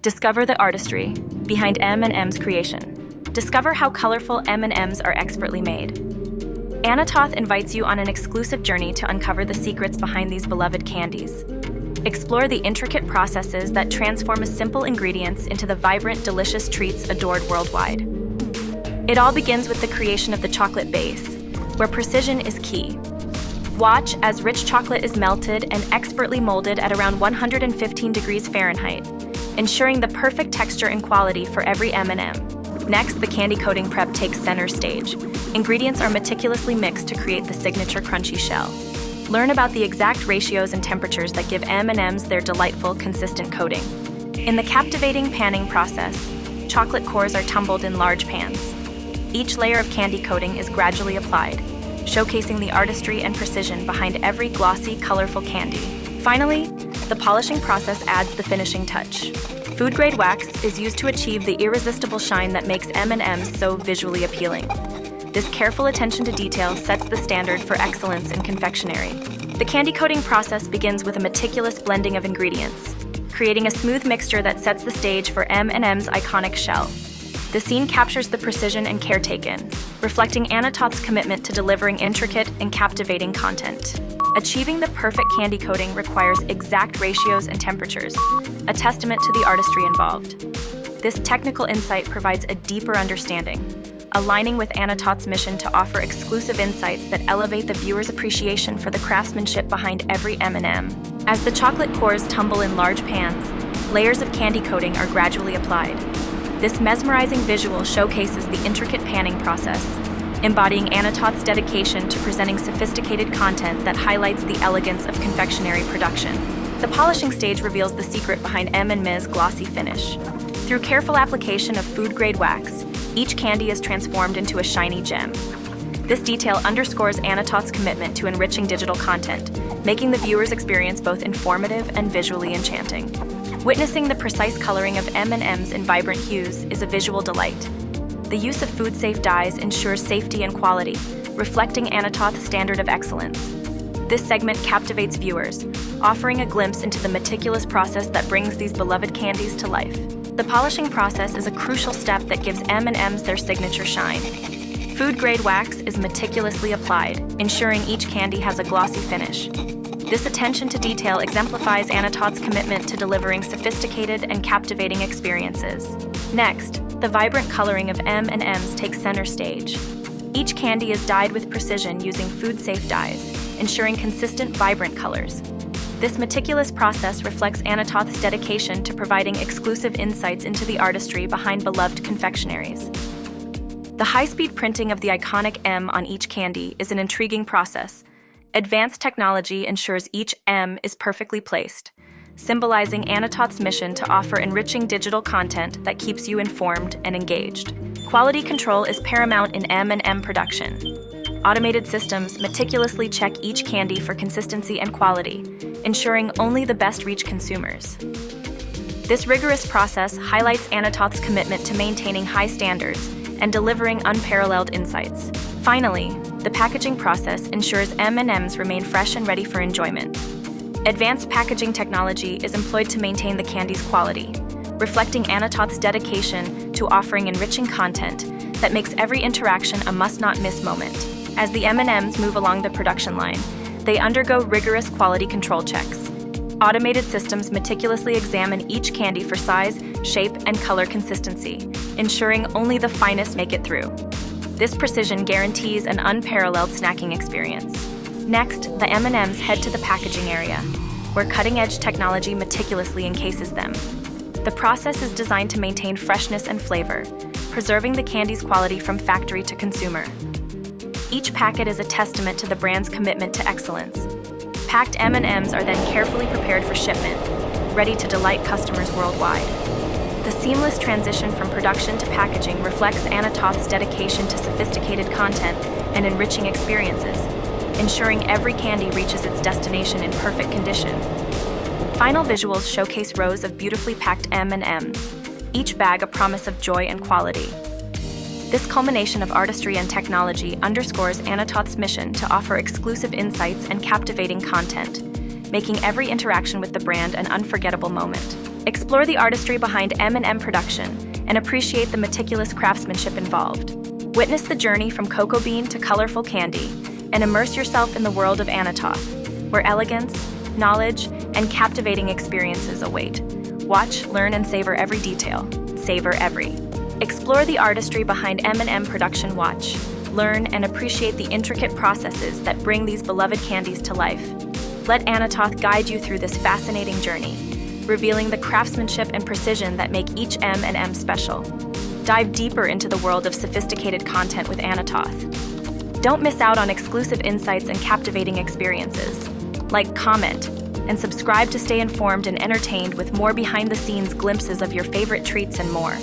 Discover the artistry behind M&M's creation. Discover how colorful M&Ms are expertly made. Anatoth invites you on an exclusive journey to uncover the secrets behind these beloved candies. Explore the intricate processes that transform simple ingredients into the vibrant, delicious treats adored worldwide. It all begins with the creation of the chocolate base, where precision is key. Watch as rich chocolate is melted and expertly molded at around 115 degrees Fahrenheit, ensuring the perfect texture and quality for every M&M. Next, the candy coating prep takes center stage. Ingredients are meticulously mixed to create the signature crunchy shell. Learn about the exact ratios and temperatures that give M&Ms their delightful, consistent coating. In the captivating panning process, chocolate cores are tumbled in large pans. Each layer of candy coating is gradually applied, showcasing the artistry and precision behind every glossy, colorful candy. Finally, the polishing process adds the finishing touch. Food-grade wax is used to achieve the irresistible shine that makes M&Ms so visually appealing. This careful attention to detail sets the standard for excellence in confectionery. The candy coating process begins with a meticulous blending of ingredients, creating a smooth mixture that sets the stage for M&M's iconic shell. The scene captures the precision and care taken, reflecting Anatoth's commitment to delivering intricate and captivating content. Achieving the perfect candy coating requires exact ratios and temperatures, a testament to the artistry involved. This technical insight provides a deeper understanding, aligning with Anatoth's mission to offer exclusive insights that elevate the viewer's appreciation for the craftsmanship behind every M&M. As the chocolate cores tumble in large pans, layers of candy coating are gradually applied. This mesmerizing visual showcases the intricate panning process, embodying Anatoth's dedication to presenting sophisticated content that highlights the elegance of confectionery production. The polishing stage reveals the secret behind M&M's glossy finish. Through careful application of food-grade wax, each candy is transformed into a shiny gem. This detail underscores Anatoth's commitment to enriching digital content, making the viewer's experience both informative and visually enchanting. Witnessing the precise coloring of M&Ms in vibrant hues is a visual delight. The use of food-safe dyes ensures safety and quality, reflecting Anatoth's standard of excellence. This segment captivates viewers, offering a glimpse into the meticulous process that brings these beloved candies to life. The polishing process is a crucial step that gives M&Ms their signature shine. Food-grade wax is meticulously applied, ensuring each candy has a glossy finish. This attention to detail exemplifies Anatoth's commitment to delivering sophisticated and captivating experiences. Next, the vibrant coloring of M&Ms takes center stage. Each candy is dyed with precision using food-safe dyes, ensuring consistent, vibrant colors. This meticulous process reflects Anatoth's dedication to providing exclusive insights into the artistry behind beloved confectionaries. The high-speed printing of the iconic M on each candy is an intriguing process. Advanced technology ensures each M is perfectly placed, symbolizing Anatoth's mission to offer enriching digital content that keeps you informed and engaged. Quality control is paramount in M&M production. Automated systems meticulously check each candy for consistency and quality, ensuring only the best reach consumers. This rigorous process highlights Anatoth's commitment to maintaining high standards and delivering unparalleled insights. Finally, the packaging process ensures M&Ms remain fresh and ready for enjoyment. Advanced packaging technology is employed to maintain the candy's quality, reflecting Anatoth's dedication to offering enriching content that makes every interaction a must-not-miss moment. As the M&Ms move along the production line, they undergo rigorous quality control checks. Automated systems meticulously examine each candy for size, shape, and color consistency, ensuring only the finest make it through. This precision guarantees an unparalleled snacking experience. Next, the M&Ms head to the packaging area, where cutting-edge technology meticulously encases them. The process is designed to maintain freshness and flavor, preserving the candy's quality from factory to consumer. Each packet is a testament to the brand's commitment to excellence. Packed M&Ms are then carefully prepared for shipment, ready to delight customers worldwide. The seamless transition from production to packaging reflects Anatoth's dedication to sophisticated content and enriching experiences, ensuring every candy reaches its destination in perfect condition. Final visuals showcase rows of beautifully packed M&Ms, each bag a promise of joy and quality. This culmination of artistry and technology underscores Anatoth's mission to offer exclusive insights and captivating content, making every interaction with the brand an unforgettable moment. Explore the artistry behind M&M production and appreciate the meticulous craftsmanship involved. Witness the journey from cocoa bean to colorful candy and immerse yourself in the world of Anatoth, where elegance, knowledge, and captivating experiences await. Watch, learn, and savor every detail. Savor every. Explore the artistry behind M&M production. Watch, learn, and appreciate the intricate processes that bring these beloved candies to life. Let Anatoth guide you through this fascinating journey, revealing the craftsmanship and precision that make each M&M special. Dive deeper into the world of sophisticated content with Anatoth. Don't miss out on exclusive insights and captivating experiences. Like, comment, and subscribe to stay informed and entertained with more behind-the-scenes glimpses of your favorite treats and more.